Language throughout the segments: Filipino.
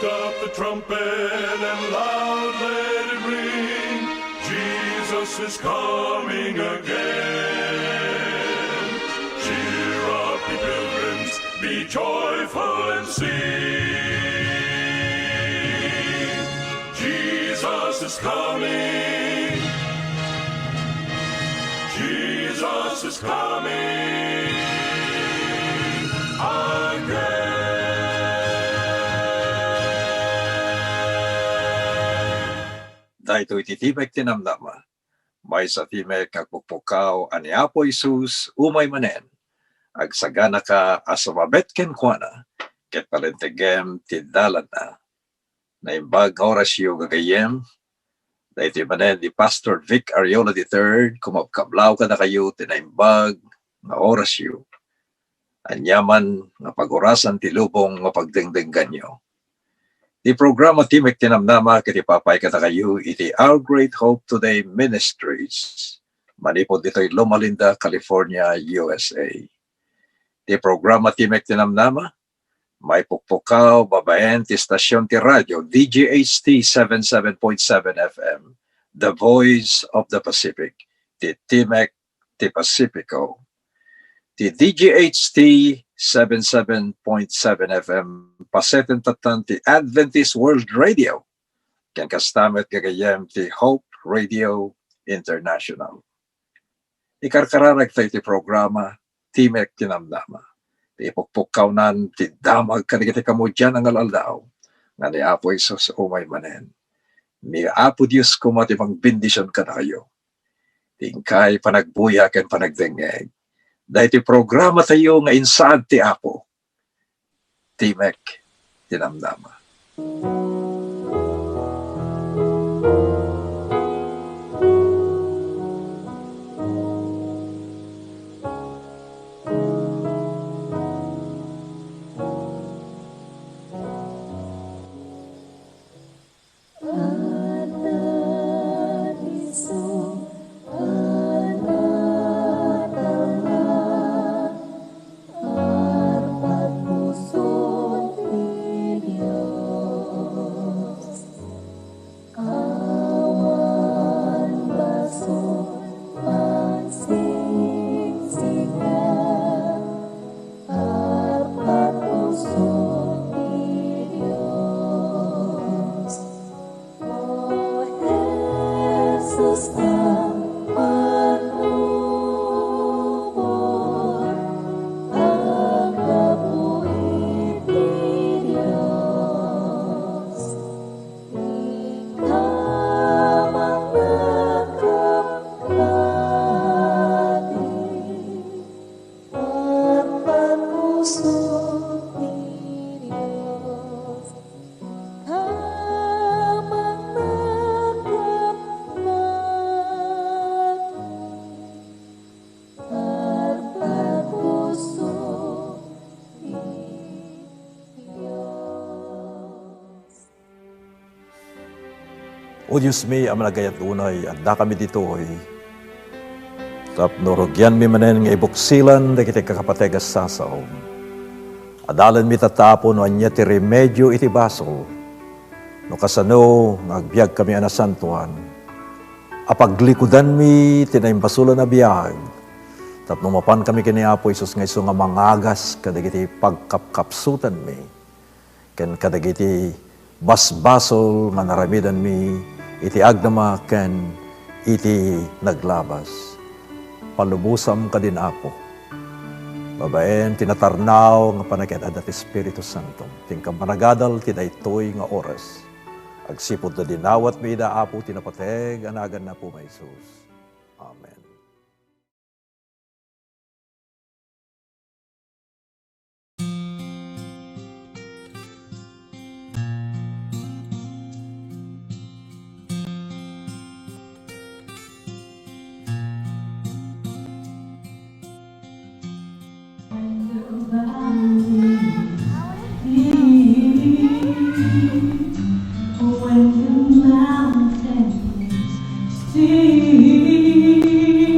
Lift up the trumpet and loud let it ring. Jesus is coming again. Cheer up, ye pilgrims, be joyful and sing. Jesus is coming. Jesus is coming again. Dahito ititibay tinamnama, may sa timek kagpukpukaw ani Apo Isus umay manen, agsagana ka asumabet ken kuana, ket palentegem tidalan na. Naimbag nga orasyo gagayem, dahito manen di Pastor Vic Ariola III, kumapkablaw ka na kayo tinaimbag nga orasyo. Anyaman nga pag-orasan ti lubong nga pagdengdenggan nyo. Di programa Timek Tinamnama kiti papay kata kayo iti Our Great Hope Today Ministries. Manipod dito'y Loma Linda, California, USA. Di programa Timek Tinamnama, may pukpukaw babaen ti stasyon ti radyo DGHT 77.7 FM, The Voice of the Pacific, ti Timek ti Pacifico. Ti DGHT 77.7 FM, paseten tatan ti Adventist World Radio, ken kastamet gagayem ti Hope Radio International. Ikarkararag tayo ti programa, Timek Tinamnama. Ti ipukpukaw nan ti damag kanigiti kamudyan ang alaldaw, nga ni Apo Isus umay manen. Ni Apo Diyos kumatimang bendisyon ka na kayo. Tingkay panagbuya ken panagdengeg. Dahil ti programa tayo nga insaad ti Apo, Timek Tinamnama. O Diyos mi, amalagayat unay, anda kami dito ay tapnorogyan mi manen nga ibuksilan da kita kakapategas sasaom. Adalan mi tatapon no anya ti remedyo iti basol. No kasano, agbiag kami anasantuan. Apaglikudan mi, tinaimbasulan na biyag. Tapno mapan kami kini Apo Isus nga iso nga mangagas kadagiti pagkapkapsutan mi. Ken kadagiti basbasol nga naramidan mi, iti agdama ken iti naglabas. Palubusam ka din Apo. Babaen, tinatarnaw nga panagyan adat Espiritu Santo. Tingkang panagadal, tinaytoy nga oras. Agsipod na dinawat mi ida Apo, tinapateg, anagan na po may Jesus. Amen. When the mountains see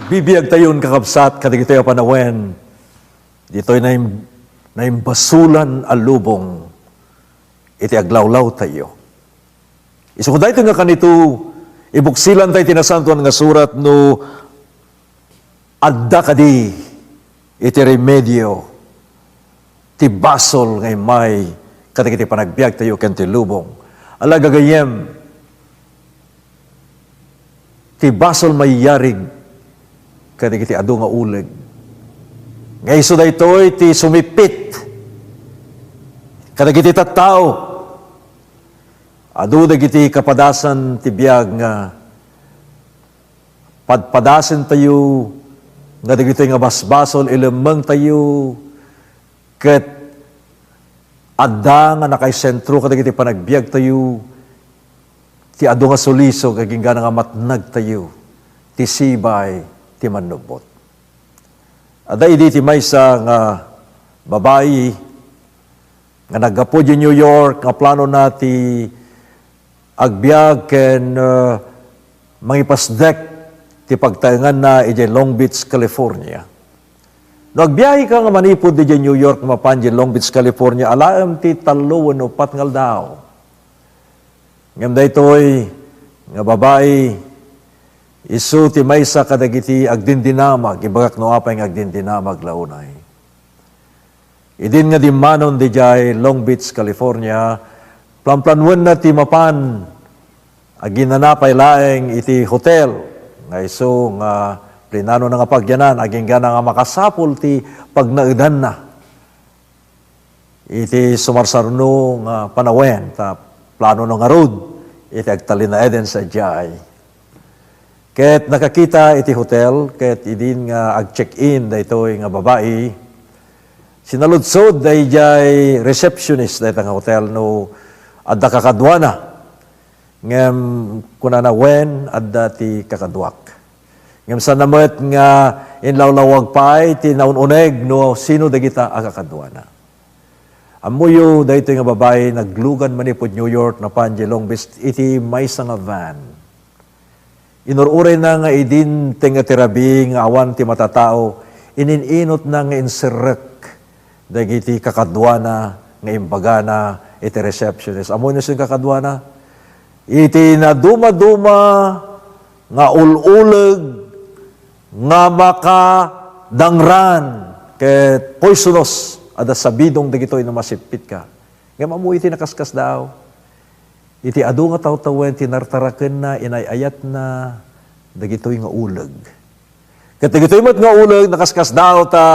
Bibiyag tayon kakabsat, kadig ito'y panawen. Dito'y basulan alubong. Iti aglawlaw tayo. Isukuday ito nga kanito, ibuksilan tayo tinasantuan nga surat no adda kadi iti remedyo ti basol ngay may kadig iti panagbiag tayo kanti lubong. Ala gagayem, ti basol may yarig kadig iti adu nga uleg. Ngay so daytoy ti sumipit kadig iti tattao. Adu dagiti kapadasan ti biag nga padpadasen tayo nga dagiti nga basbasol ilemeng tayo ket adda nga nakaisentro kadig iti panagbiag tayo ti adu nga suliso kaging nga nga matnag tayo ti sibay ti manubot. Ada idi ti maysa nga babayi nga naggapo di New York nga plano na ti agbiag ken mangipasdek ti pagtaengan na iti Long Beach, California. No agbiyahe ka nga manipod di New York mapan di Long Beach, California, alaem ti 3 o 4 nga aldaw. Ngem daytoy nga babayi isu ti maysa kadagiti agdindinamag, ibagak no apay nga agdindinamag launay. Idin nga dimanon di jay Long Beach, California, planplanuan na ti mapan, aginanapay laeng iti hotel, nga isu nga plinano na nga pagyanan, aging gana nga makasapul ti pagnaudan na. Iti sumarsarno nga panawen, ta plano no nga road, iti agtalina eden sa jay. Ket nakakita iti hotel, ket idin nga ag-check-in daytoy nga babae, Sinaludsod dayjay receptionist dayta nga hotel no adda kakadwana. Ngem kuna na wen adda ti kakadwak. Ngem sa namet nga inlawlawag pay ti naununeg no sino dagita a kakadwana. Amuyo dayto nga babae naglugan manipod New York na panjelong best iti maysa nga van. Inururay na nga idin nga tirabi nga awan ti matatao inininot na nga inserek dagiti kakadwana nga imbagana iti receptionist. Amo na siyang kakadwana iti na duma-duma nga ululeg nga makadangran ket poisonous ada sabidong dagitoy na masipit ka. Ngem amo iti nakaskas daw. Iti adu nga tawtawen tinartaraken na inayayat na dagitoy nga uleg. Ket dagitoy met nga uleg nakaskas daw ta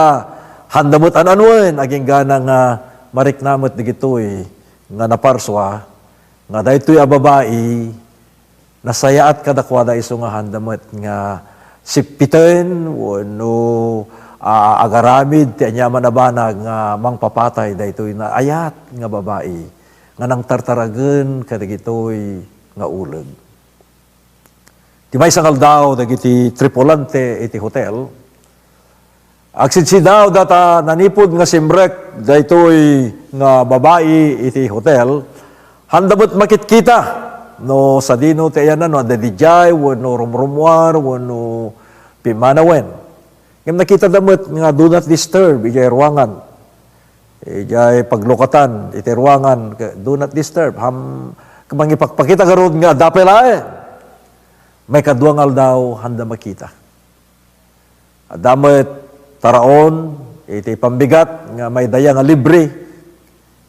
handamot ananwen aging gana nga mariknamot dagitoy nga naparswa nga daytoy a babae nasayaat kadakwada iso nga handamot nga sipiten wenno agaramid ti anyaman na banag nga mangpapatay daytoy na ayat nga babae nga nang tartaragen kadagitoy nga uleg. Ti maysa nga aldaw dagiti tripulante iti hotel agsidsi daw data nanipod nga simrek daytoy nga babae iti hotel handamot makitkita no sa dino ti ayan no adadijay wenno rumrumwar wenno pimanawen. Ngem nakita damet nga do not disturb ijay ruangan. Ijay paglukatan iti ruangan do not disturb kamang ipakpakita garod nga dapel lae. May kaduangal daw handa makita. Adamet taraon iti pambigat nga may daya nga libre.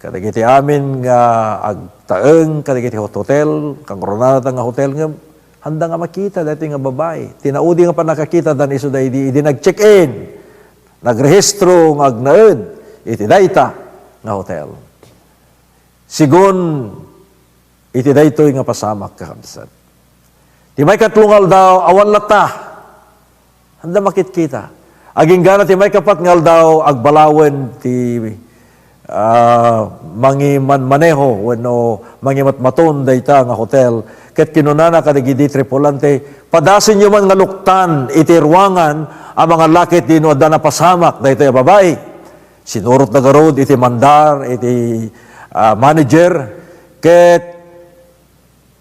Kadagiti amin nga agtaeng kadagiti hotel kang ronada nga hotel nga handa nga makita dati nga babae. Tinaudi nga pa nakakita dan iso da idi nag-check-in. Nagrehistro nga agnaed. Iti dayta nga hotel. Sigon, iti daytoy nga pasamak kakabsat. Ti may katlungal daw, awan lata. Handa makitkita. Aging gana ti may kapat ngal daw, agbalawen ti mangiman maneho, wenno mangimatmaton dayta nga hotel, ket kinunana kadagiti tripulante, padasin nyo man nga luktan iti ruangan ang mga lakit dino adda na pasamak dayto yung babae. Sinurot na garod iti mandar, iti manager, ket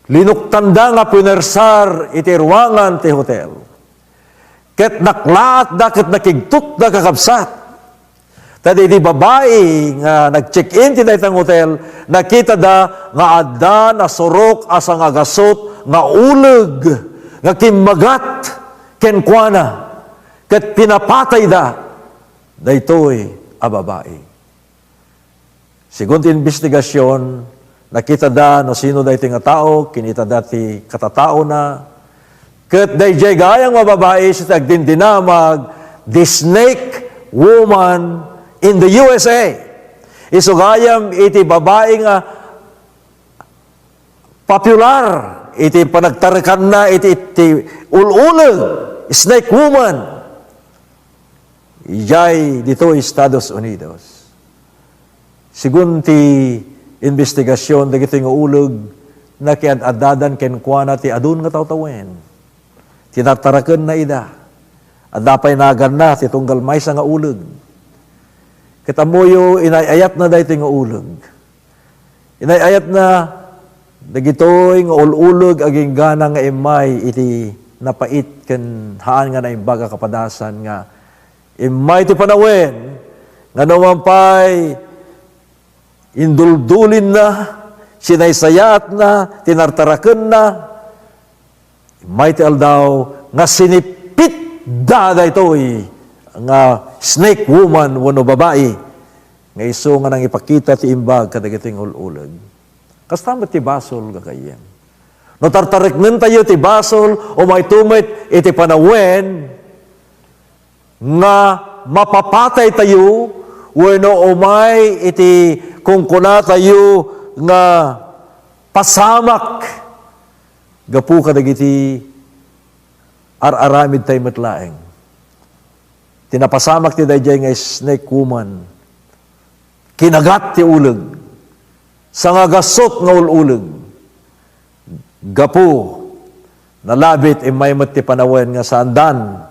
linuktanda nga punersar iti ruangan ti hotel. Ket naklaat da ket nakigtut da kakabsat. Tadi di babae nga nag-check-in ti daytang hotel, nakita da nga adda na surok asa nga gasot nga uleg nga kimmagat kenkwana ket pinapatay da daytoy a babae. Sigun ti investigasyon, nakita da no sino daytoy nga tao, kinita dati katatao na ket dayjay gayang mababae sa tagdindinamag the snake woman in the USA. Isugayam iti babae nga popular, iti panagtarikan na iti ululeg, snake woman. Ijay dito Estados Unidos. Sigun ti investigasyon dagiti nga uleg na kiad-adadan kenkwana ti adun nga tawtawen. Tinataraken na ida. Adapay nagan na ti tunggal maysa nga uleg. Kitamuyo inayayat na dayto nga uleg. Inayayat na dagitoy nga ululeg aging gana nga imay iti napait ken haan nga naimbaga kapadasan nga imay ti panawen nga nawampay induldulin na sinaysayat na tinartaraken na imay ti aldaw nga sinipit da daytoy nga snake woman wano babae nga iso nga nang ipakita ti imbag kadagitoy nga ululeg. Kastamat ti basol gakayem. No tartariknen tayo ti basol o may tumit iti panawen nga mapapatay tayo wenno umay iti kungkuna tayo nga pasamak gapu kadagiti araramid tayo matlaeng. Tinapasamak ti dayjay nga snake woman kinagat ti uleg, sa nga gasot nga ululeg, gapu, nalabit imay met ti panawen nga sandan,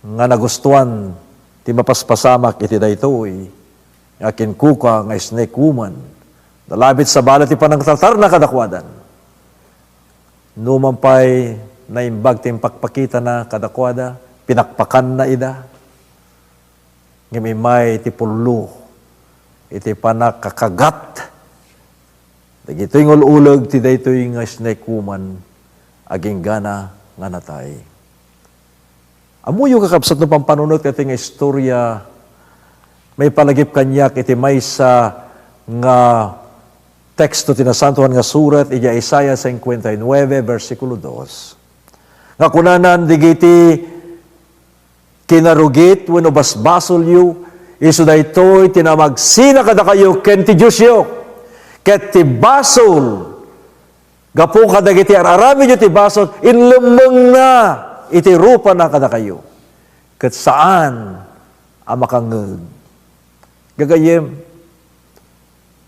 nga nagustuhan ti mapaspasamak iti daytoy, nga kinkuka nga snake woman, nalabit sa balat ti panangtartar na kadakwadan. Numampay na imbag ti pakpakita na kadakwada, pinakpakan na ida, ngimimay ti pullo, iti panakakagat, dagitoy ng ulag ti daytoy nga snake woman, aging gana nga natay. Amuyo kakabsat no pampanunot kati nga istorya, may palagip kanyak iti may sa nga teksto tinasantuhan nga surat, iti Isaiah 59, versikulo 2. Nga kunanan, digiti kinarugit, wano basbasol yu, iso da ito'y tinamagsina kada kayo, ken ti Diyos yu, ket ti basol, gapu kadagiti ararami yu ti basol, inlumeng na, iti rupa na kada kayo, ket saan amakangeg. Gagayem,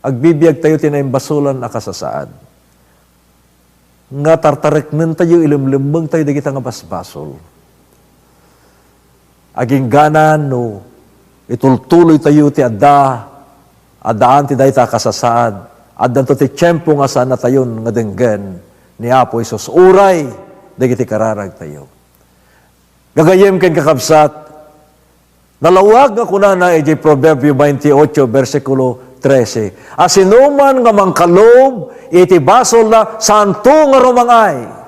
agbibiyag tayo tinaimbasulan akasasaad. Nga tartareknen tayo, ilimlimeng tayo dagiti nga basbasol. Aging ganan no, itultuloy tayo ti adaan ti dayta kasasaad, addan to ti tiyempo nga sana tayon nga denggen ni Apo Isus. Uray, dagiti kararag tayo. Gagayem ken kakabsat, nalawag nga kunana iti Proverbio 28, versikulo 13. Asinuman nga mangkalob, iti basol na santo nga rumangay.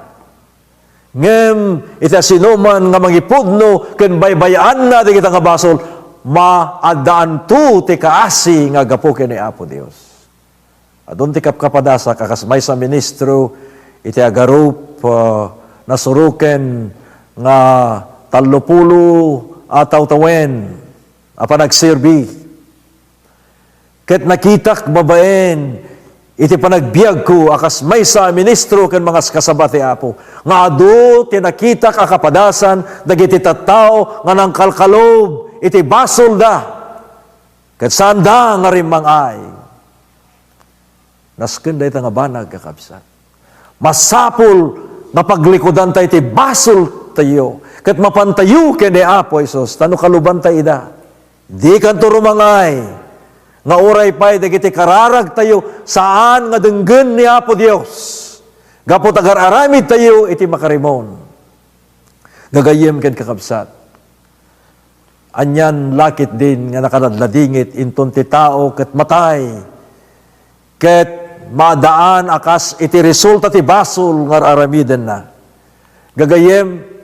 Ngem, iti asinuman nga mangipudno, ken baybayaan na di kita nga basol, maadaan tu ti kaasi nga gapo ken ni Apo Dios. Adun ti kapkapadasa, kakasmay sa ministro, iti agarup, nasuruken nga 30 ataw tawen, apa nagsirbi. Ket nakitak babaen, iti panagbiag ko, akas may sa ministro ken mga kasabati Apo. Nga adu, tinakitak akapadasan, dagiti tattao, nga nang kalkalob, iti basol da. Ket sanda nga rimang ay. Nasken da ita nga banag kakabsat. Masapul, nga paglikodan tayo iti basol tayo. Ket mapantayo ken ni Apo Isus, tano kaluban tayo ida. Di kanto rumangay, nga oray pa'y dagiti kararag tayo, saan nga denggen ni Apo Dios. Gapo tagar-aramid tayo, iti makarimon. Gagayem ken kakabsat. Anyan lakit din nga nakadadladingit, inton ti tao ket matay. Ket madaan akas iti resulta ti basol nga aramiden na. Gagayem,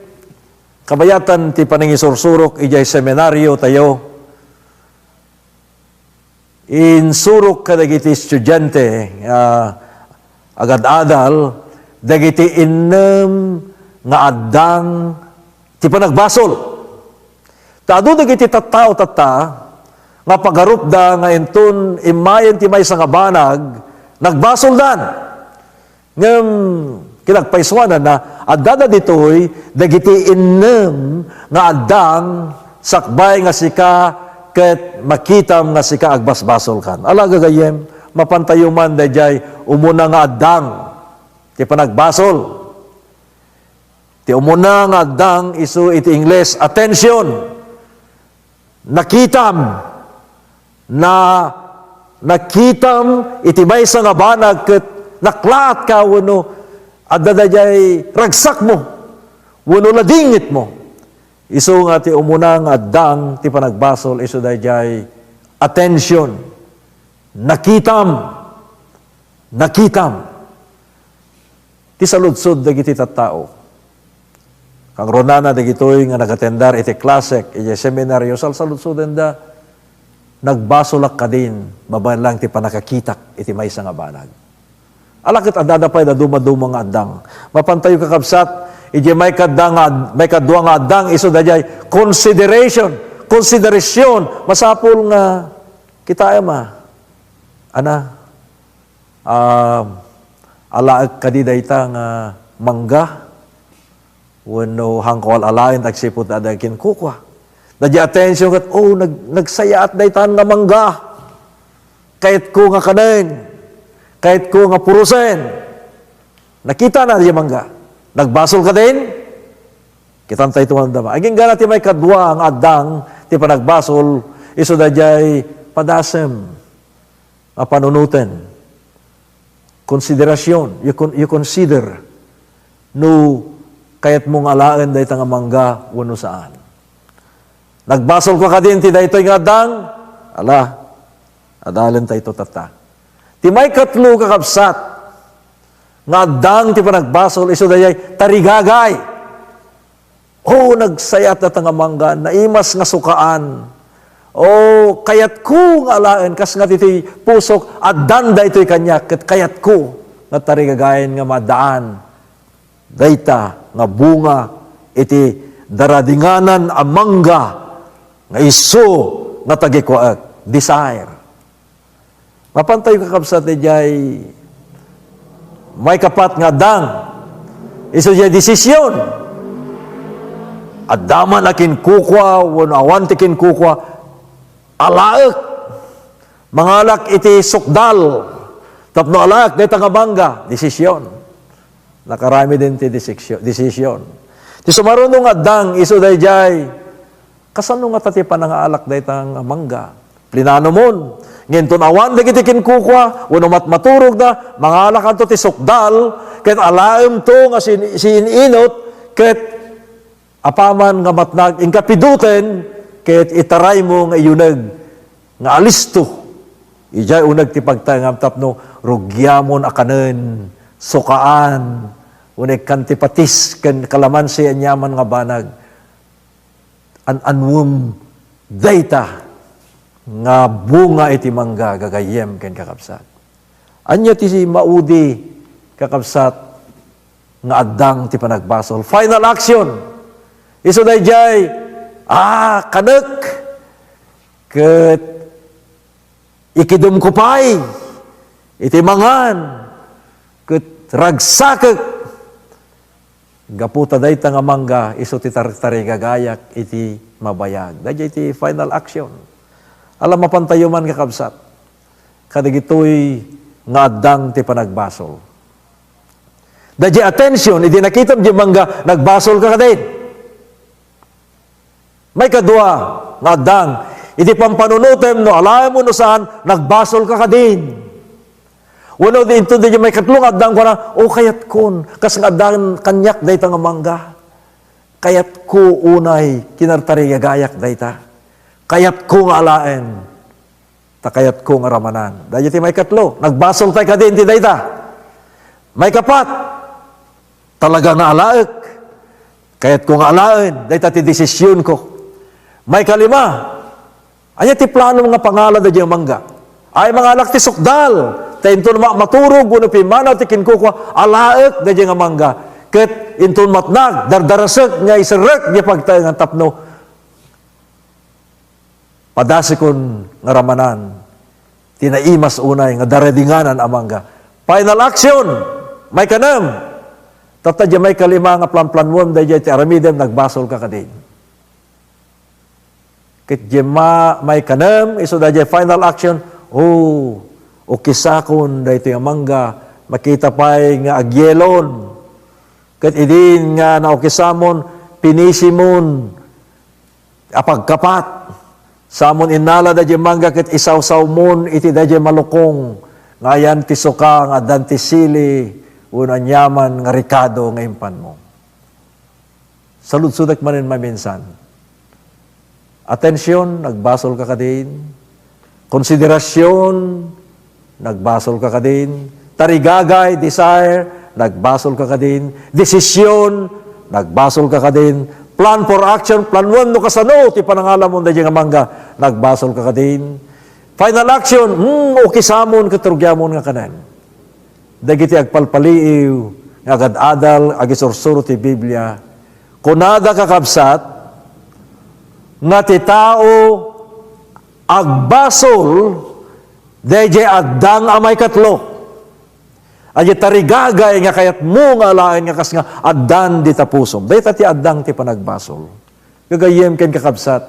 kabayatan ti panangisursurok ijay seminaryo tayo, insurok ka dagiti estudyante, agad-adal, dagiti inem nga addang ti panagbasol. Tado dagiti tattao tatta, nga pagarup da nga inton imayen ti may nga banag, nagbasol dan. Ngem, kinagpaiswanan na, adada ditoy, dagiti inem nga addang sakbay nga sika, ket makitam nga sika agbasbasol kan. Ala gagayem, mapantayuman dayjay umuna nga addang ti panagbasol. Ti umuna nga addang isu iti Ingles, attention. Nakitam iti maysa nga banag ket naklaat ka wenno adda dayjay ragsak mo wenno ladingit mo. Isu nga ti umuna nga addang ti panagbasol isu dayjay attention. Nakitam. Ti saludsod dagiti tattao. Kang ronana dagitoy nga nagatendar iti klasek iti seminaryo saludsuden da nagbasolak ka din babaen lang ti panakakitak iti maysa nga banag. Alakit adadapay da dumaduma nga addang. Mapantayo kakabsat iti may kadwa nga addang isu dayjay consideration masapul nga kita alaag kadi dayta nga mangga wenno hangkol alain tagsiput adakin kukwa. Dadya attention kat nagsayaat daytan nga mangga. kahit ko nga kanin, kahit ko nga purusen. Nakita na di mangga. Nagbasol ka din, kitantay tumandama. Aging gana ti may kadwa ang adang, ti panagbasol, iso da jay padasem, panunutin. Konsiderasyon, you consider, no kayat mong alaan dahi nga mangga, wano saan. Nagbasol ka din, ti da ito'y nga adang, ala, adalan tayo ito tata. Ti may katlo kakabsat, nga adang ti panagbasol, iso dayay tarigagay. Nagsayat na nga mangga, naimas nga sukaan. Kayat ko nga alaan, kas nga ito'y pusok, adan da ito'y kanyak, kayat ko nga tarigagayan nga madaan. Dayta nga bunga, iti daradinganan a mangga, nga iso nga tagikwaak, desire. Mapantay kakabsat ni jay may kapat nga dang iso jay desisyon. Adaman akin kukwa, wano awanti kin kukwa, alaak, mangalak iti sukdal, tapno alaak, deta nga bangga, desisyon. Nakarami din ti desisyon. Ti sumarunong nga dang iso day jay, kasano nga tati panangaalak deta nga mangga, plinano mon, nginton awan da kiti kinkukwa, wano maturog na, mangalak anto ti sukdal, ket alaem to nga sininot, ket apaman nga matnag, ingkapiduten, ket itaray mo nga iyunag, nga alisto, ijay unag ti pagtangam tapno, rugyamon akanen, sukaan, unig kantipatis, kan kalamansi anyaman nga banag, anwum data, nga bunga iti mangga gagayem ken kakabsat. Anya ti si maudi kakabsat nga addang ti panagbasol. Final action. Iso dayjay kanek ket ikidumkupay iti mangan ket ragsakek gaputa dayta nga mangga iso ti tarigagayak iti mabayag. Dayjay ti final action. Alam mapantayo man kakabsat, kadigitoy nga addang ti panagbasol. Dadya attention, hindi nakita di mangga, nagbasol ka kadin. May kadwa, nga addang, hindi pampanunutem, no alam mo no saan, nagbasol ka kadin. Wano di ito, di may katlong addang ko na, kayat kun, kas nga addang kanyak dayta nga mangga. Kayat ko unay, kinartarigagayak dayta. Kayat ko nga alaen, takayat ko nga ramanan. Dahil may katlo, nagbasol tayo ka din, ti dayta. May kapat, talaga nga alaek, kayat ko nga alaen, dayta ti desisyon ko. May kalima, anya ti plano mga pangalan da diyang mangga. Ay mga alak ti sukdal, tayo ito na maturog, uno pimanaw ti kinkukwa, alaek da diyang mangga. Ket ito matnag, dardarasek, nga isarek, niya pagtayo nga tapno, padasikon nga ramanan, tinaimas unay nga daredinganan amangga. Final action, may kanam. Tatadya may kalima nga plan-planwon, dahil ti aramidem, nagbasol ka kadin. Kit jema may kanam, iso dahil final action, o kisakon, dahil ti amangga, makita pa'y nga agyelon. Kit idin nga na okisamon, pinisimon, apagkapat, samon inala da mangga ket isaw-saw mon iti da malukong ngayan ti suka nga dan ti sili una nyaman nga rikado nga impan mo. Salud-sudak manin maminsan. Atensyon, nagbasol ka kadin. Konsiderasyon, nagbasol ka kadin. Tarigagay, desire, nagbasol ka kadin. Desisyon, nagbasol ka kadin. Plan for action, plan 1 no kasano, ti panangalan mo da nga mangga, nagbasol ka kadin. Final action, okay samon, katurugyamon nga kanan. Dagiti agpalpaliiw, nga agad-adal, agisursuro ti Biblia, kunada kakabsat, nga ti tao, agbasol, dayjay addang amay katlo. Anya tarigagay nga kayat mo nga lain nga kas nga addan di tapusom. Dahil ti addang ti panagbasol. Gagayem ken kakabsat.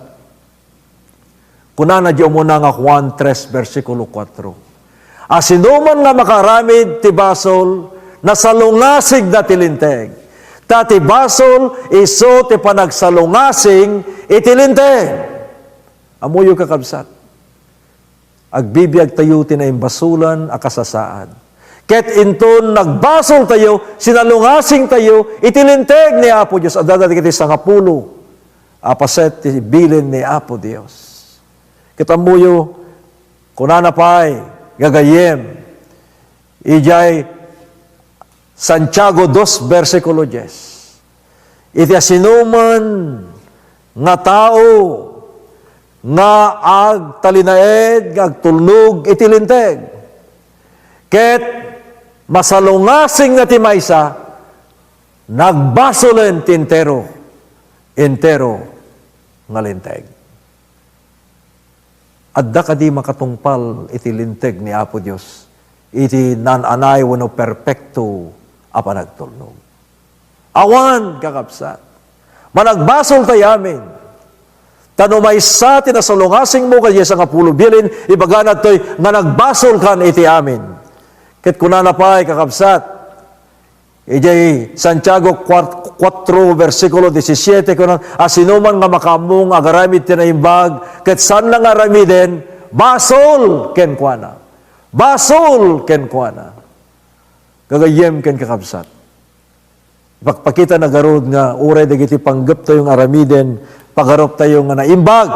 kunana di umuna nga Juan 3, versikulo 4. Asinuman nga makaramid ti basol, nasalungasig na tilinteg. Tati basol, iso ti panagsalungasing itilinteg. Amuyo kakabsat. Agbibiyag tayo tinaimbasulan akasasaan. Ket inton nagbasol tayo, sinalungasing tayo, itilinteg ni Apo Diyos. At dadati kiti sangapulo, apaset ti bilin ni Apo Diyos. Kitamuyo, kunana pa'y gagayem, ijay Santiago 2, versikulo 10. Iti asinuman nga tao nga agtalinaed, agtulnog, itilinteg. Ket masalungasing na ti maysa, nagbasolen ti entero nga linteg. Adda kadi makatungpal iti linteg ni Apo Dios, iti nananay wano perpekto a panagtulnog. Awan kakabsat, managbasol tayo amin, tanumaysa tinasalungasing mo kaya sa kapulo bilin, ibaganat to'y nga nagbasol kan iti amin. Ket kunana pa'y kakabsat, ijay Santiago 4, versikulo 17, kunan, asinuman nga makamong agaramid tinaimbag, ket san lang aramiden, basol ken kuana. Basol ken kuana. Gagayem ken kakabsat. Ipagpakita na garod nga, uray dagiti panggap tayong aramiden, pagarop tayo nga naimbag.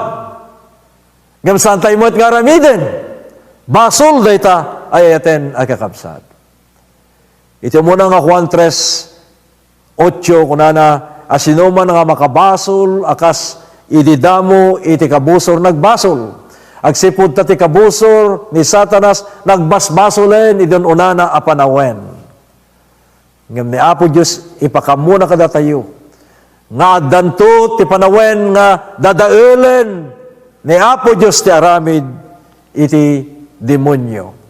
Ngam saan tayo mo't nga aramiden? Basol dayta ayaten ay kakabsat. Ito muna nga Juan 3, 8, kunana, asinuman nga makabasol, akas ididamo, iti kabusor nagbasol. Agsipod ta ti kabusor ni Satanas, nagbasbasolen, idon unana apanawen. Ngam ni Apo Diyos, ipakamuna kada tayo. Nga danto, ti panawen nga dadaelen ni Apo Diyos ti aramid, iti demonyo.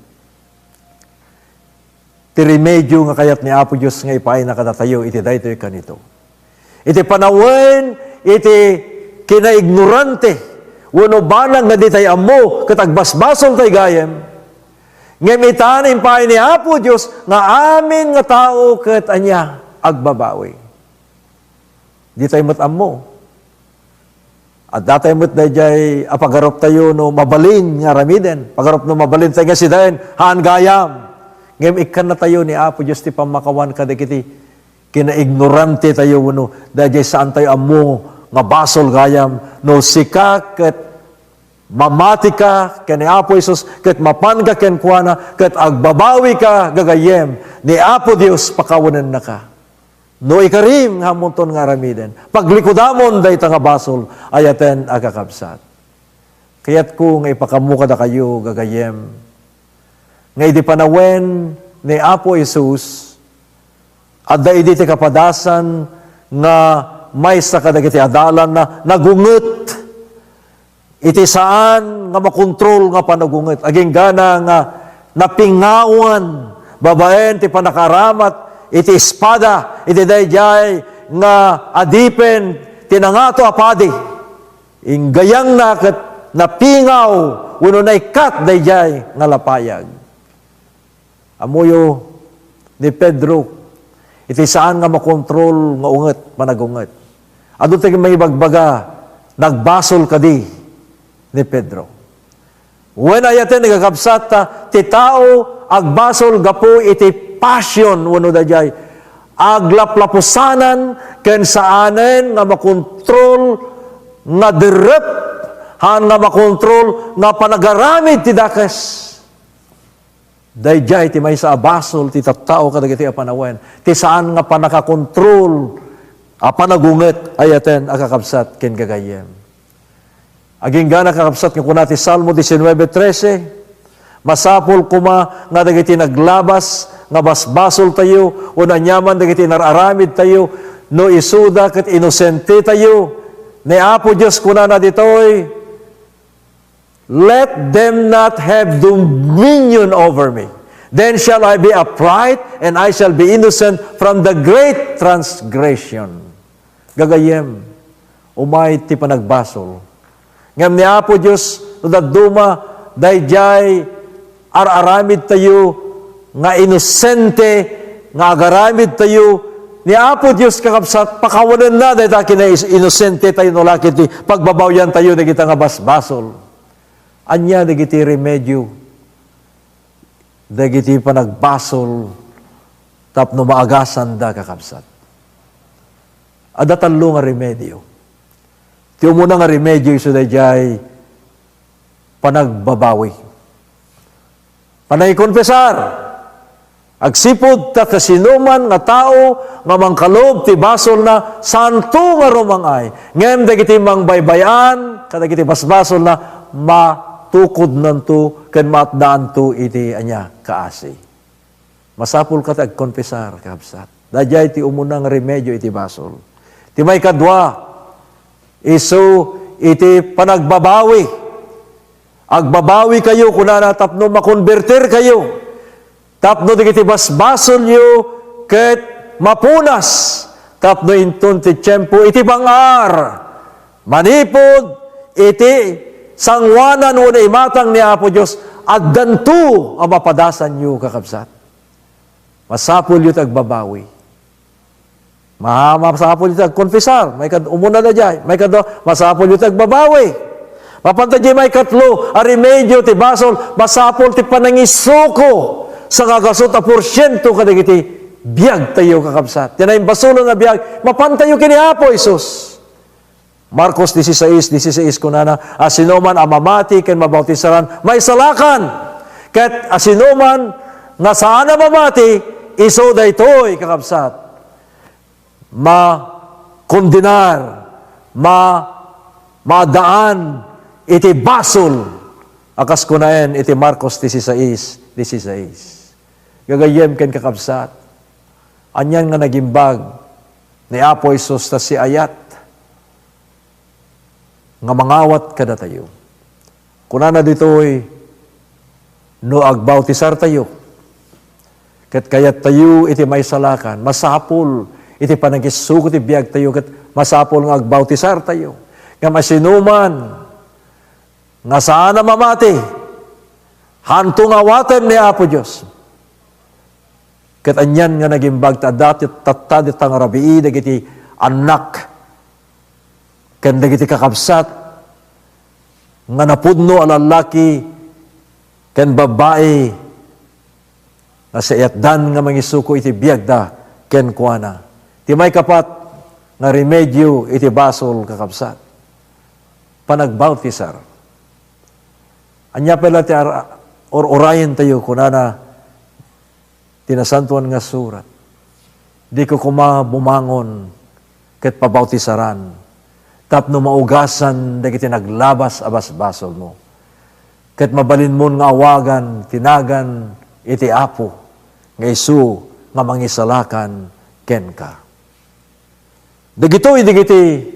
Ti remedyo nga kayat ni Apo Diyos nga ipaay na kada tayo, iti daytoy kanito. Iti panawen, iti kinaignorante, wano banang nga di tayo amo, katagbasbasol tayo gayem, ngemitan impay ni Apo Diyos nga amin nga tao ket anya agbabawi. Di tayo matamo. At datay mo't dayjay apagarop tayo no mabalin nga ramiden. Pagarop no mabalin tayo nga sidain, haan gayam. Ngem ikan na tayo ni Apo Diyos ti pamakawan kadagiti kinaignorante tayo no dayjay saan tayo amo nga basol gayam no sika ket mamati ka ken ni Apo Isus ket mapan ka ken kuana ket agbabawi ka gagayem ni Apo Dios pakawanen na ka. No ikarim hamonton nga aramiden. Paglikudamon dayta nga basol ayaten agakabsat. Kayat ko nga ipakamuka da kayo gagayem. Nga idi panawen ni Apo Isus adda idi ti kapadasan nga maysa kadagiti adalan na nagunget. Iti saan nga makontrol nga panagunget. Aging gana nga napingawan, babaen ti panakaramat, iti espada, iti dayjay nga adipen, tinangato apadi. Inggayang na kat napingaw, uno na ikat dayjay nga lapayag. Amuyo ni Pedro, iti saan nga makontrol nga unget, panagunget. Adto tayo may bagbaga, nagbasol kadi ni Pedro. When ayaten nagakabsat ti tao agbasol gapo iti passion wano dayjay aglaplapusanan ken saanen nga makontrol nga derep han nga makontrol nga panagaramid ti dakes. Dayjay ti maysa abasol ti tattao kadagiti a panawen ti saan nga panakakontrol a panagunget ayaten agakabsat ken gagayem. Aging gana kakabsat nga kunati Salmo 19:13, masapol kuma nga dagiti naglabas nga basbasol tayo o nanyaman dagiti nararamid tayo no isuda ket inosente tayo ni Apo Dios kunana ditoy, let them not have dominion over me. Then shall I be upright and I shall be innocent from the great transgression. Gagayem, umay ti panagbasol. Ngam ni Apo Diyos, that duma, dayjay, araramid tayo, nga inosente, nga agaramid tayo, ni Apo Diyos kakabsat, pakawalan na, dahil taki na inosente tayo no lakit, pagbabawyan tayo, na kita nga basbasol. Anya, na kiti remedyo, na kiti panagbasol, tapno maagasan da kakabsat. Ada talo nga remedyo. Tiyo muna nga remedyo, iso da jay, panagbabawi. Panay konfesar, agsipod ta sinuman nga tao nga mangkalob ti basol na santo nga romangay. Ngem dagiti mangbaybayan kadagiti basbasol na matukod nanto ken maatdaan to iti anya kaasi. Masapul ka tag konfesar kabsat. Dayjay ti umunang remedyo iti basol. Ti may kadwa isu iti panagbabawi. Agbabawi kayo kunana tapno makonverter kayo. Tapno di kiti basbasol yu ket mapunas. Tapno inton ti tiyempo iti bangar. Manipod iti sangwanan una imatang ni Apo Diyos at danto ang mapadasan yu kakabsat. Masapul yu tagbabawi. Masapul yu tagkonfesar. May umuna na dyan. May masapul yu tagbabawi. Mapanta di may katlo, remedyo ti basol, masapol ti panangisuko sa kagasot a porsyento kadagiti biyag tayo kakabsat. Yan ay basolo nga biyag, mapantayo kini Apo Isus. Marcos 16:16 kunana, asinuman amamati ken mabautisaran, may salakan. Ket asinuman nga saan mamati, iso daytoy kakabsat. Ma-kondinar, ma-daan, iti basol. Akas kunaen, iti Marcos 16:16. Gagayem ken kakabsat. Anyan nga nagimbag ni Apo Isus ta si ayat nga mangawat kada tayo. Kunana ditoy no agbautisar tayo. Ket kayat tayo iti may salakan, masapul iti panagisuko ti biag tayo ket masapul nga agbautisar tayo. Nga masinuman nga saan na mamati hantong awaten ni Apo Diyos. Ket anyan nga nagimbag ta dati tattadi tang rabii dagiti anak ken dagiti kakabsat nga napudno a lalaki ken babae nga sa iatdan nga mangisuko iti biagda ken kuana. Ti may kapat nga remedyo iti basol kakabsat. Panagbautisar. Anya pala ti orayan tayo kunana tinasantuan nga surat. Di ko bumangon ket pabautisaran. Tapno maugasan dagiti naglabas abas-basol mo. Ket mabalin mo nga awagan, tinagan iti Apo nga isu nga mangisalakan ken ka. Dagitoy digiti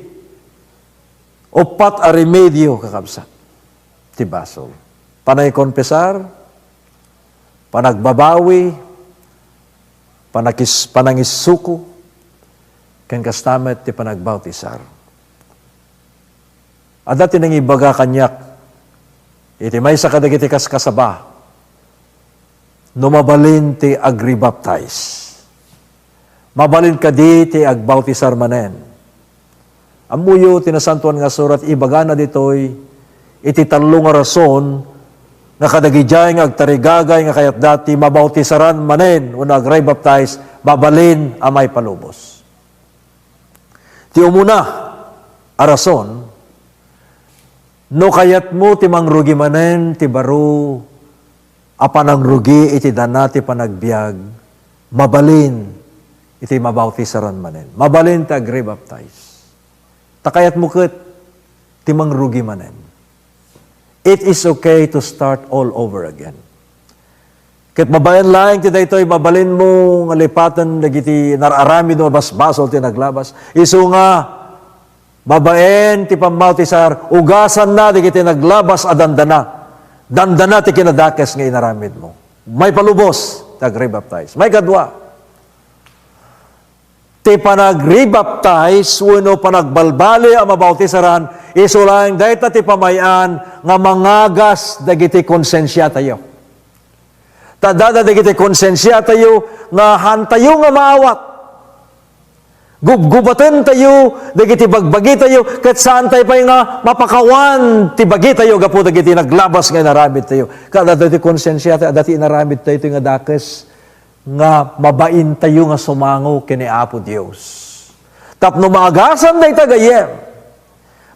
opat a remedyo kakabsat ti basol. Panay konfesar, panagbabawi, panangisuko, ken kastamet ti panagbautisar. Ada tinang ibaga kanyak, iti may sa kadagiti kaskasaba, numabalin ti agribaptize. Mabalin ka di ti agbautisar manen. Amuyo tinasantuan nga surat, ibaga na ditoy, iti talong nga rason, nga kadagijay nga agtarigagay nga kayat dati mabautisaran manen o nag-rebaptize, babalin amay palubos. Ti umuna, arason, no kayat mo ti mangrugi manen, ti baro, apanang rugi iti dana ti panagbiag, mabalin iti mabautisaran manen. Mabalin ti ag-rebaptize. Takayat mo ket ti mangrugi manen. It is okay to start all over again. Ket mabayan laing ti daytoy mabalin mo nga lipatan dagiti nararami no basbasol ti naglabas. Isu nga babaen ti pambautisar ugasan na dagiti naglabas a dandana. Dandana ti kinadakes nga inaramid mo. May palubos tag rebaptize. May kadwa. Ti ti panag-rebaptize, wenno panagbalbali ang mabautisaran, isulang dayta ti pamayan nga mangagas dagiti konsensya tayo. Tadada dagiti konsensya tayo nga hantayo nga maawat. Gubgubatan tayo, dagiti bagbagi tayo, kat saan tayo pa nga mapakawan, ti bagi tayo, gapo dagiti naglabas nga naramid tayo. Kada dati konsensya tayo, dati naramid tayo, ito nga dakes, nga mabain tayo nga sumango kini Apo Dios. Tapno maagasan na itagayem,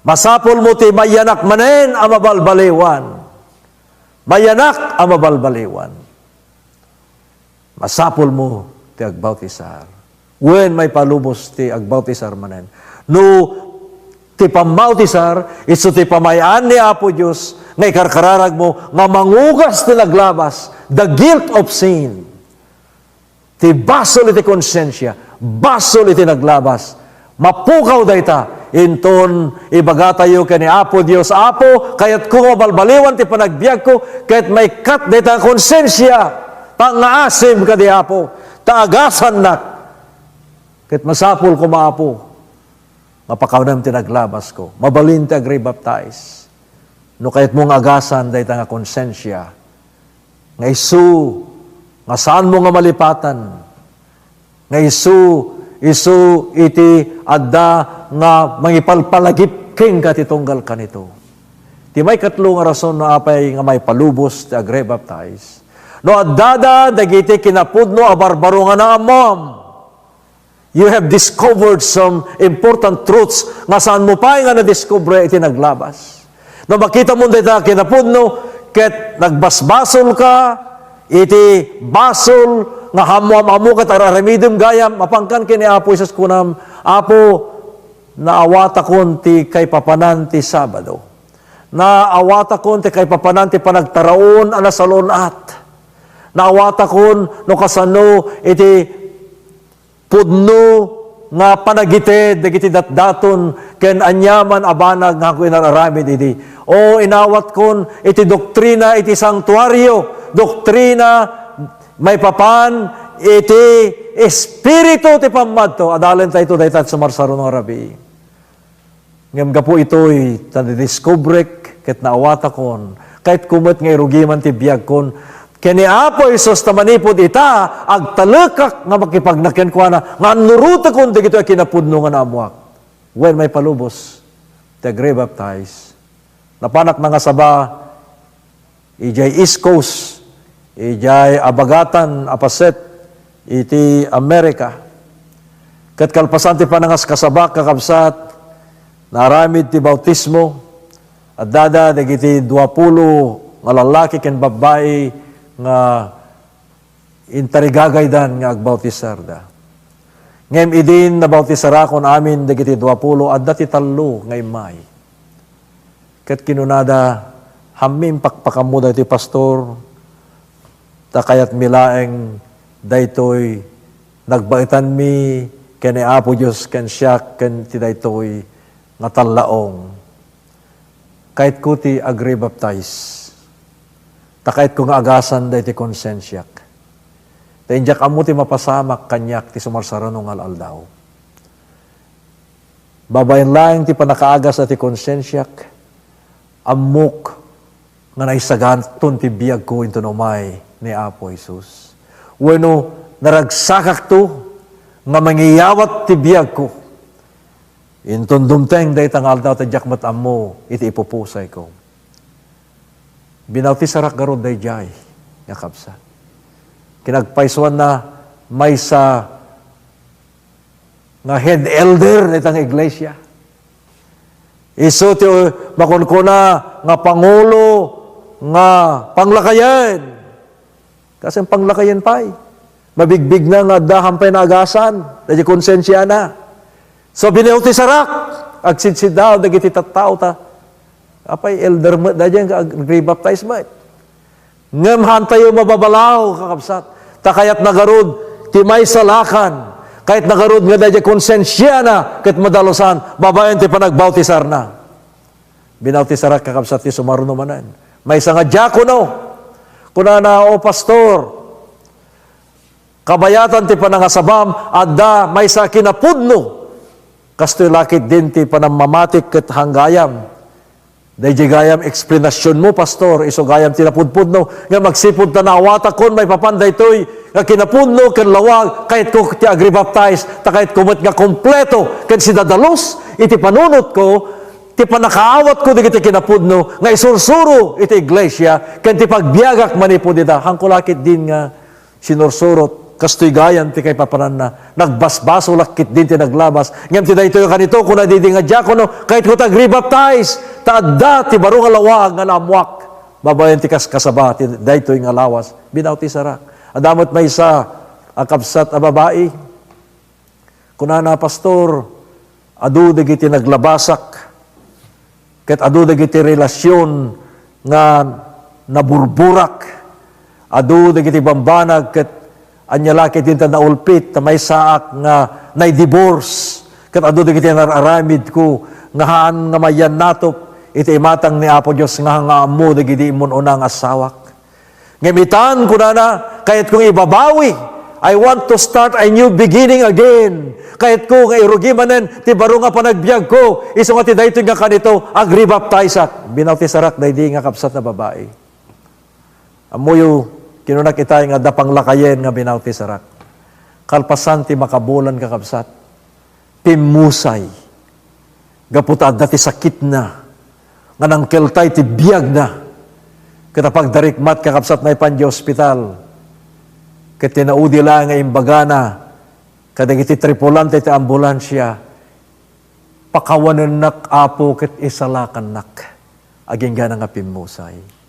masapol mo ti mayanak manen ang mabalbaliwan. Mayanak ang mabalbaliwan. Masapol mo ti agbautisar. When may palubos ti agbautisar manen. No, ti pambautisar, iso ti pamayaan ni Apo Diyos, nga ikarkararag mo, nga mangugas ti naglabas, the guilt of sin. Ti basol iti konsensya, basol iti naglabas, mapukaw dayta, inton ibaga tayo kani Apo Diyos, Apo, kayat ko mabalbaliwan ti panagbiag ko, kayat may kat dayta konsensya, pangaasim ka di Apo, taagasan nak, kahit masapul ko maapo, mapakaw naman tinaglabas ko, mabalin ti agre-baptize. No kahit mong agasan, dahi nga konsensya, nga isu, nga saan mo nga malipatan, nga isu iti adda nga mangipalpalagip king katitunggal kanito. Ti may katlo nga rason no apay nga may palubos ti agre-baptize. No addada, dagiti kinapudno, abarbaro nga na amam. You have discovered some important truths nga saan mo pa nga na-discover iti naglabas. No makita mo dito kinapudno, ket nagbasbasol ka, iti basol nga hamuam-amu kat araramidem gayam, mapangkan kini Apo Isus kunam, Apo, naawata kon ti kay papanan ti Sabado. Naawata kon ti kay papanan ti panagtaraon ana salonat. Naawata kon no kasano iti pudno nga panagite, dagiti datdaton, ken anyaman abanag nga ako inararamid iti. O inawat kon, iti doktrina, iti sanktuaryo, doktrina, may papan, iti espiritu, ti pamadto, adalan tayo daytat sumarsaro ng rabi. Ngam gapo ito'y tanidiskubrek, ket naawata kon, kahit kumot nga irugiman ti biyag kon, kini Apo Isus tamanipod ita, agtalekak nga makipagnakyan ko na, nga nuruta kung di gito ay kinapudno nga naamuak. When may palubos, te agre-baptize, napanak na nga saba, ijay East Coast, ijay Abagatan, Apaset, iti Amerika. Kat kalpasan ti panangas kasabak, kakabsat, naramid ti bautismo, at dada, dagiti 20 nga lalaki ken babae, nga intarigagaydan nga agbautisar da. Ngem idin na bautisarakon amin dagiti 20 at dati talo ngay may. Ket kinunada hamim pakpakamu dati pastor takayat milaeng daytoy nagbaitan mi ken Apo Dios ken siya ken ti daytoy nga tallaong. Kahit kuti agre-baptize. Takait ko nga agasan dahi ti konsensyak. Tainjak amo ti mapasamak kanyak ti sumarsarano nga aldaw. Babayan lang ti panakaagas at ti konsensyak, amok nga naisaganton ti biyag ko into nomay ni Apo Isus. Weno naragsakak to nga mangiyawat ti biyag ko. Inton dumteng dahi tang aldaw tainjak mat amo iti ipupusay ko. Binautisarek garod dayjay nga kapsat. Kinagpaisuan na may sa nga head elder nitang iglesia. Isu ti makunkuna nga pangulo nga panglakayan. Kasi ang panglakayan pa'y mabigbig na nga dahampay na agasan, dahil konsensya na. So binautisarek agsidsid daw dagiti tattao ta. Apay elder mo, dahil nag-rebaptize mo. Ngamhan tayo mababalaw, kakapsat. Takayat nagarod, timay salakan. Kahit nagarod nga dahil konsensya na, kahit madalosan, babayan ti panagbautisar na. Binautisar kakapsat ti sumaruno manan. May isa nga diakono, kuna na o pastor, kabayatan ti panangasabam, adda may sa kinapudno, kastoy lakit din ti panamamatik ket hanggayam. Dahil gayam explanation mo, pastor, iso gayam tinapudpudno, nga magsipod ta na awata kon may papanday toy, nga kinapudno, ken lawag, kahit ko ti agribaptize, ta kahit kumot nga kompleto, ken si dadalos, iti panunot ko, ti panakaawat ko digiti kinapudno, nga isursuro iti iglesia, ken ti pagbiagak manipod ita, hangkulakit din nga sinursurot, kastoy gayan ti kay papanan na nagbasbaso lakit din ti naglabas ngem ti daytoy kanito kun adidi nga diakono kahit ko tagribaptize taadda ti baro nga lawag nga lamwak babayan ti kasaba ti daytoy nga lawas binaw ti sarak adamot may isa akabsat a babae kunana pastor adu dagiti naglabasak ket adu dagiti relasyon nga naburburak adu dagiti bambanag ket anya laki din ta naulpit, ta may saak nga nay-divorce, kat ado di kita nararamid ko, nga haan nga mayan natop, iti imatang ni Apo Diyos nga amo, di gidi imon unang asawak. Ngamitan ko na, kahit kong ibabawi, I want to start a new beginning again. Kahit ko nga irugi manen, ti baro nga panagbiag ko, iso nga ti dayto nga kanito, agribaptizat. Binaw ti sarak, daydi nga kapsat na babae. Amuyo, kinunak itay nga dapang lakayen nga binawti sarak. Kalpasan ti makabulan kakabsat. Pimusay. Gaputad na ti sakit na. Nga nang keltay ti biyag na. Katapag darikmat kakabsat na ipan di ospital. Kat tinaudi lang nga imbaga na. Kadang iti tripulante ti ambulansya. Pakawanan nak apo kat isalakan nak. Aging gana nga pimusay.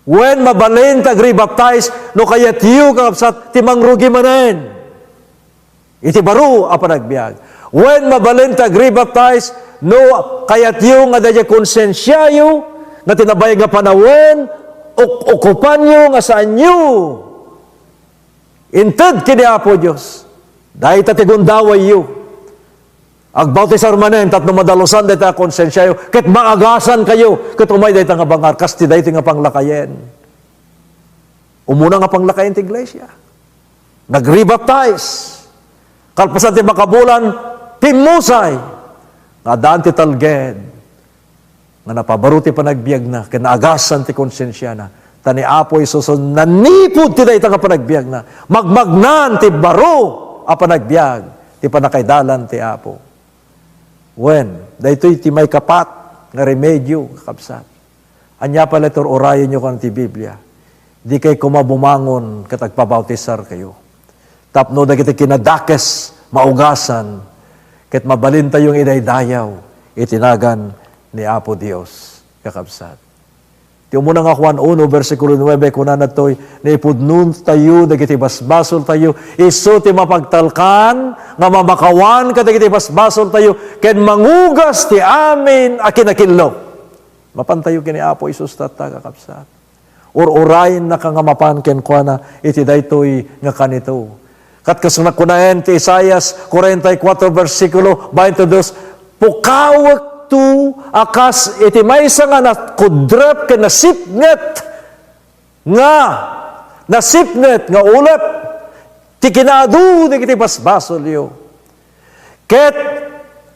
When mabalin tagribaptize, no kaya tiyo kakapsat, timang rugi manen. Iti baro apa nagbiag. When mabalin tagribaptize, no kaya tiyo nga dadya konsensyayo, nga tinabay nga panawen, okupan nyo nga saan nyo. Inted kini Apo Diyos, dahil tatigundaway yu. Agbautisar manen, tatno madalosan dahil ta konsensyayo, ket maagasan kayo, ket umay dahil ta nga bangar, kasti dahil nga panglakayen. Umuna nga panglakayen ti iglesia. Nag-rebaptize. Kalpasan ti makabulan, pimusay. Nga daan ti talged. Nga napabaro ti panagbiag na, ket naagasan ti konsensya na. Tani Apo Isus, nanipod ti dahil ta nga panagbiag na. Magmagnan ti baro a panagbiag, ti panakaidalan ti Apo. When, dahito iti may kapat nga remedyo, kakabsat. Anya pala ito, orayan nyo kan ti Biblia. Di kay kumabumangon katagpabautisar kayo. Tapno na kita kinadakes, maugasan, ket mabalin tayong idaydayaw, itinagan ni Apo Dios, kakabsat. Ti umuna nga Juan 1, versikulo 9, kuna na to'y, naipudnun tayo, dagiti basbasol tayo, iso ti mapagtalkan, nga mamakawan ka dagiti basbasol tayo, ken mangugas ti amin a kinakillo. Mapantayo kini Apo Isus tata kakapsat. Urayin na ka nga mapan ken kuana, iti daytoy nga kanito. Kat kasunak kunaen ti Isaias 44, versikulo 22, pukawak tu akas iti maysa nga nakudrap ken nasipnet nga ulep ti kinadu iti basbasol yo. Ket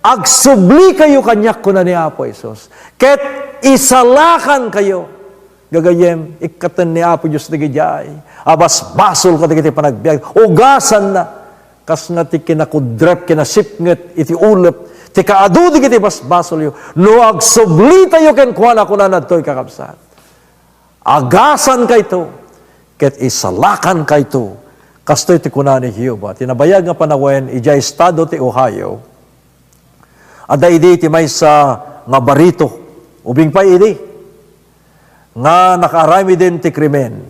agsubli kayo kanyak kuna ni Apo Isus. Ket isalakan kayo. Gagayem ikatan ni Apo Dios digijay. Abasbasol ka iti panagbiag. Ugasan na kas nga ti kinakudrap kinasipnet iti ulep. Ti kaadu iti basbasol yo. No agsubli tayo ken kuana kunanad to'y kakabsat. Agasan kayto. Ket isalakan kayto. Kastoy ti kunan ni Jehova. Tinabayag nga panawen, ijay estado ti Ohio. Ada idi ti maysa nga barito. Ubing pa idi. Nga nakarami din ti krimen.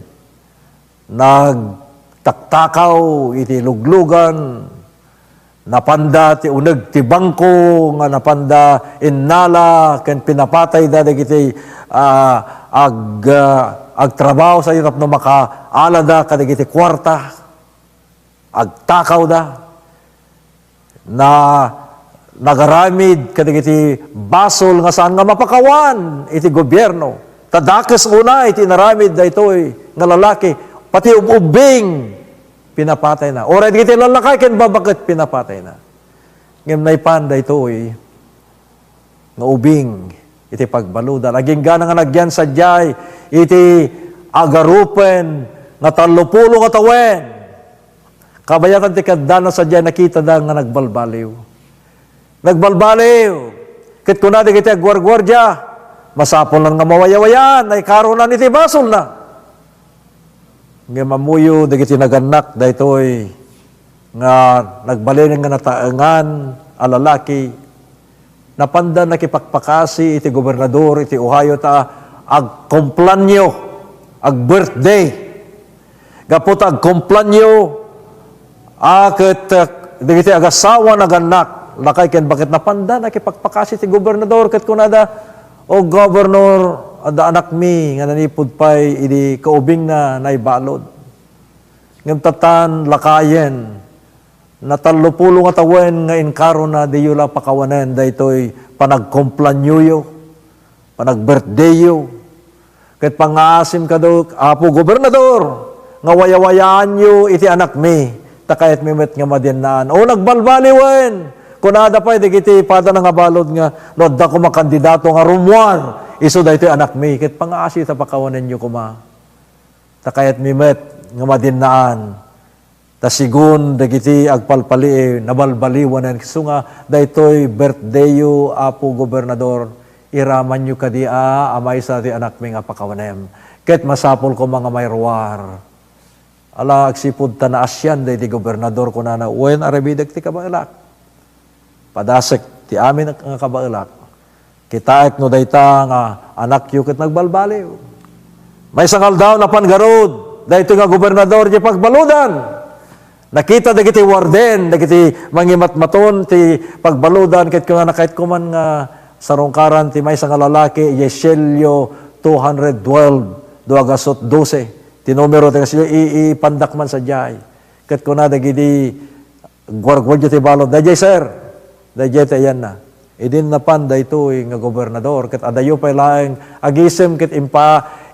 Nagtaktakaw iti luglugan. Napanda ti uneg ti bangko nga napanda innala ken pinapatay da dagiti agtrabaho sa hirap no makaala da kadagiti kwarta agtakaw da na nagaramid kadagiti basol nga saan nga mapakawan iti gobyerno tadakes una iti naramid da itoy nga lalaki pati ubing pinapatay na. Oray dagiti lalakay ken babakit pinapatay na. Ngem naipanda ito nga ubing iti pagbaludan. Aging gana nga nagyan sadyay iti agarupen nga 30 nga tawen. Kabayatan ti kadana sadyay nakita da nga nagbalbaliw. Nagbalbaliw. Ket kunada iti agwargwardya, masapol lang nga mawayawayan, ay karon na iti basol na. Nga mamuyo dagiti naganak daytoy nga nagbalin nga nataangan a lalaki napanda nakipakpakasi iti gobernador iti Ohio ta agkumplanyo ag birthday gapot agkumplanyo ket dagiti agasawa naganak lakay ken bakit napanda nakipakpakasi iti gobernador ket kunada o governor ada anak mi nga nanipod pay idi kaubing na naibalod. Ngem tatan lakayen na 30 nga tawen nga inkaro na di yula pakawanen daytoy panagkumplanyo panag-birthdayo ket pangaasim kadto apo gobernador nga wayawayaan yo iti anak mi takayat mi met nga madiennaan o nagbalbaliwen kunada pay digiti pada nga balod nga no da ko makandidato nga rumwar iso daytoy anak mi ket pangaasi ta pakawanen yo kuma takayat mi met nga madiennaan ta sigun dagiti agpalpali nabalbaliwanen so nga daytoy birthdayo apo gobernador iraman yo kadia amay sa ti anak mi nga pakawanem ket masapol ko mga mayruar ala agsipud ta na asyan dayti gobernador kunana wen arabidag ti kabailak padasek ti amin nga kabailak kitaek no dayta nga anak yu ket nagbalbaliw may sangal daw na pangarod dayto nga gobernador di pagbaludan nakita dagiti warden dagiti mangimatmaton ti pagbaludan ket kunana kahit kuman nga sarungkaran ti may nga lalaki Yeselio 212 duagasot 12 ti numero ti kasilyo ipandak man sa jay ket kuna dagiti gwargwadyo ti balod dayjay sir dayjay tayan na idin napan daytoy nga gobernador ket adayo pay laeng agisem ket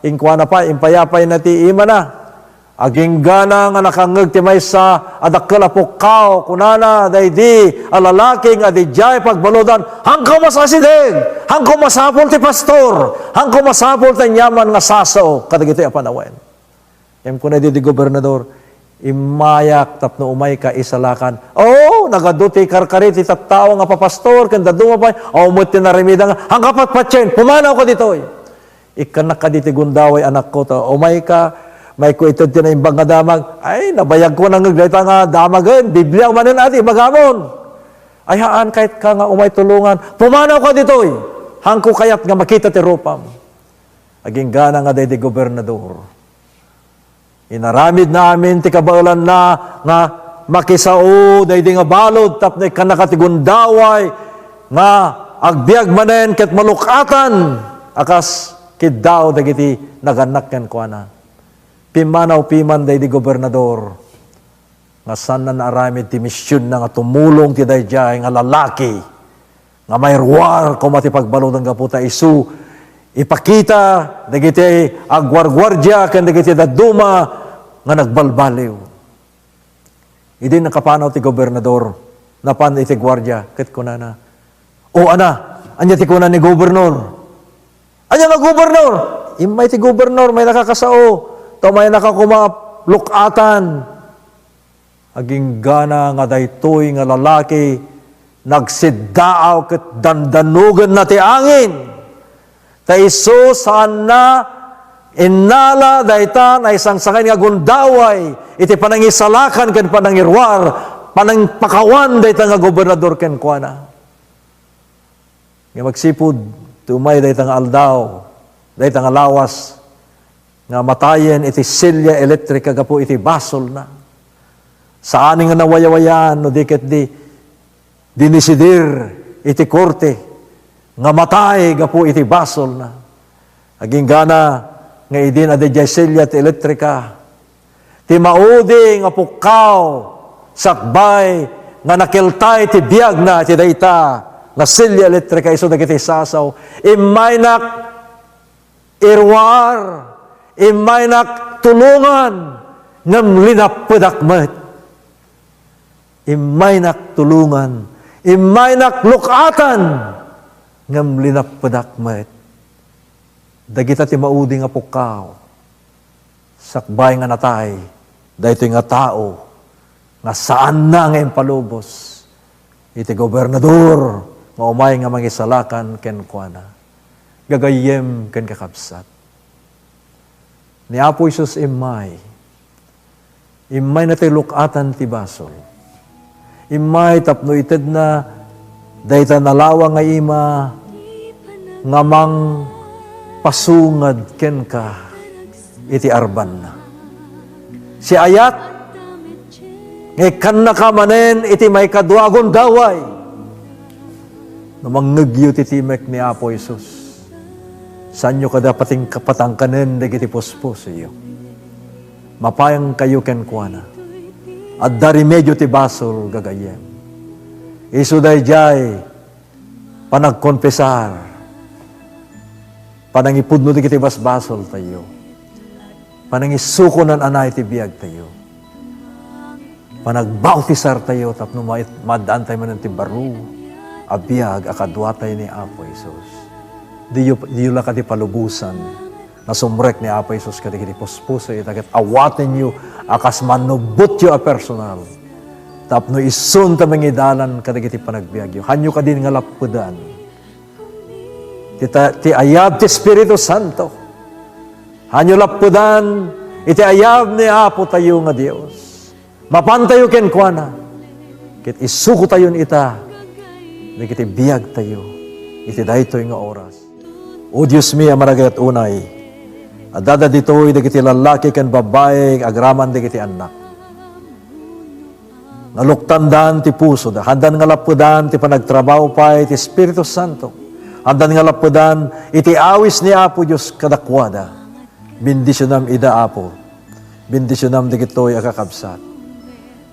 inkwana pa impayapay na ti ima na aging gana nga nakangeg ti maysa adakkel a pukkaw kunana daydi a lalaki nga adijay pagbaludan hangko masasideg hangko masapol ti pastor hangko masapol ti nyaman nga saso kadagiti a panawen kuna di gobernador imayak tapno umay ka isalakan nagaduti karkari ti tattao nga papastor kanda dumapay umut ti narimida nga hangkapat patyen pumanaw ko ditoy ikanak ka diti gundaway anak ko to umay ka may ko ito tinaimbang nga damag ay nabayag ko nang nagdayta nga damagen Biblia manen ati magamon ay haan kahit ka nga umay tulungan pumanaw ka ditoy hangko kayat nga makita ti rupam aging gana nga daydi gobernador inaramid namin ti kabaulan na nga makisao daydi nga balod tapno kanakatigundaway nga agbiag manen ket malukatan akas kiddaw dagiti naganak ken kuana pimanaw piman daydi gobernador nga saan na naaramid ti misyon na nga tumulong ti dayjay nga lalaki nga mayruar kumati pagbaludan ka puta isu ipakita dagiti agwargwardya ken dagiti daduma nga nagbalbaliw. Idi nakapanaw ti gobernador napan iti gwardya ket kunana anya ti kunan ni gobernador anya nga gobernador imay ti gobernador may nakakasao to may nakakumap lukatan aging gana nga daytoy nga lalaki nagsiddaaw ket dandanugan na ti angin ta isu saan na innala dayta na isang sakay nga gundaway iti panangisalakan ken panangirwar panangpakawan dayta nga gobernador ken kuana nga magsipud tumay dayta nga aldaw dayta nga lawas nga matayen iti silya elektrika gapo iti basol na saan nga nawayawayan no diket di dinisidir iti korte nga matay gapo iti basol na aging gana nga idin adijay silya ti elektrika ti maudi nga pukkaw sakbay nga nakiltay ti biag na ti dayta nga silya elektrika iso dagiti sasaw imaynak irwar imaynak tulungan ngam linapadak met. Imay nak tulungan, imay nak lukatan, ngam linapadak met. Dagita ti maudi nga pukaw, sakbay nga natay, dahito nga tao, nga saan na ngayon palubos, iti gobernador, nga umay nga mangisalakan ken kuana, gagayem ken kakabsat. Ni Apo Isus imay na ti lukatan ti basol, imay tapno ited na, dahita nalawa nga ima, nga mang pasungad ken ka, iti arban na. Si ayat, kan na kamanen, iti may kaduagon daway. Namangagyo ti timek ni Apo Isus. Sanyo kada pating kapatangkanen, dagiti puspos iyo. Mapayang kayo ken kuana. At dari medyo ti basol gagayem. Isu dayjay, panagkonpesar, panangipudno ti kiti basbasol tayo. Panangisuko nan anay ti biyag tayo. Panagbautisar tayo tapno madaan tayo man ti baru a biyag akadwa tayo ni Apo Isus. Diyo la kati palubusan na sumrek ni Apo Isus kati kiti puspuso itagat awaten yu akas manubot yu a personal. Tapno isun ta mangidalan kati kiti panagbiag yu. Hanyo ka din nga lapudan. Ti ayab ti Espiritu Santo. Hanyo lapudan, iti ayab ni Apo tayo nga Dios. Mapantayo ken kuana. Kit isuko tayo ita. Kiti biyag tayo. Iti daytoy nga oras. O Diyos mi, amaragay at unay. Adada ditoy, dagiti lalaki ken babae, agraman dagiti anak. Naluktandan ti puso da. Handan nga lapudan, ti panagtrabaho pa, ti Espiritu Santo. Andan nga lapudan, iti awis ni Apo Diyos kadakwada. Bindisyonam ida Apo. Bindisyonam digitoy akakabsat.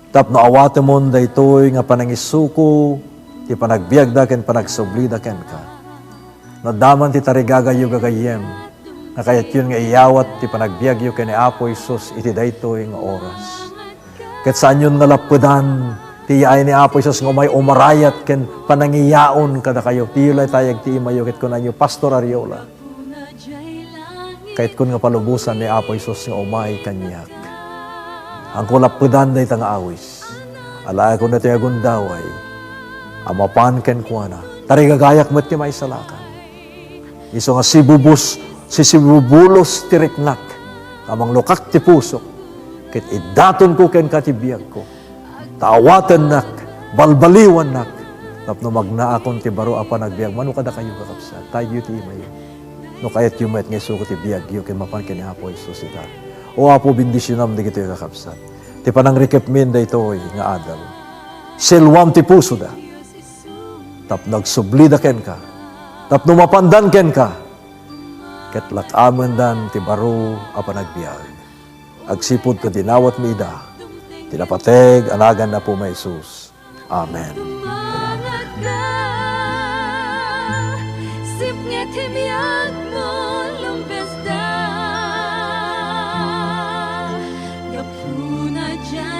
Tapno awate mon daytoy nga panangisuko, ti panagbiag da ken panagsubli da ken ka. Nadaman ti tarigagayo gagayem, na kayat yun nga iyawat ti panagbiag yu ken ni Apo Isus iti daytoy nga oras. Ket saan yun nga lapudan, ti ay ni Apo Isus nga may umarayat ken panangiyaon kada kayo. Tiyulay tayag ti imayo ket kun anyo Pastor Ariola. Kahit kun nga palubusan ni Apo Isus nga umay kanyak. Ang kulapudan day tang awis. Alaya ko na ti agundaway. Amapan ken kuana. Tarigagayak met ti may salakan. Iso nga sibubulos ti riknak. Amang lukak ti puso. Ket idaton ko ken katibiyag ko. Taawatan nak, balbaliwan nak, tapno magnaakon ti baro apa nagbiag, mano kada kayo kakapsat, tayo ti imayo. No kayat yung met nga suko ti biag, yung kimapan kini Apo Isus ita. O Apo, bindisyonam di kito yung kakapsat. Ti panang rikipmin da ito'y nga adal. Silwam ti puso da. Tapno nagsubli da ken ka. Tapno mapandan ken ka. Ket lakaman dan ti baro apa nagbiag. Agsipod ka dinawat mi ida. Tinapateg, anagan na po may Jesus. Amen. Gapuna dyan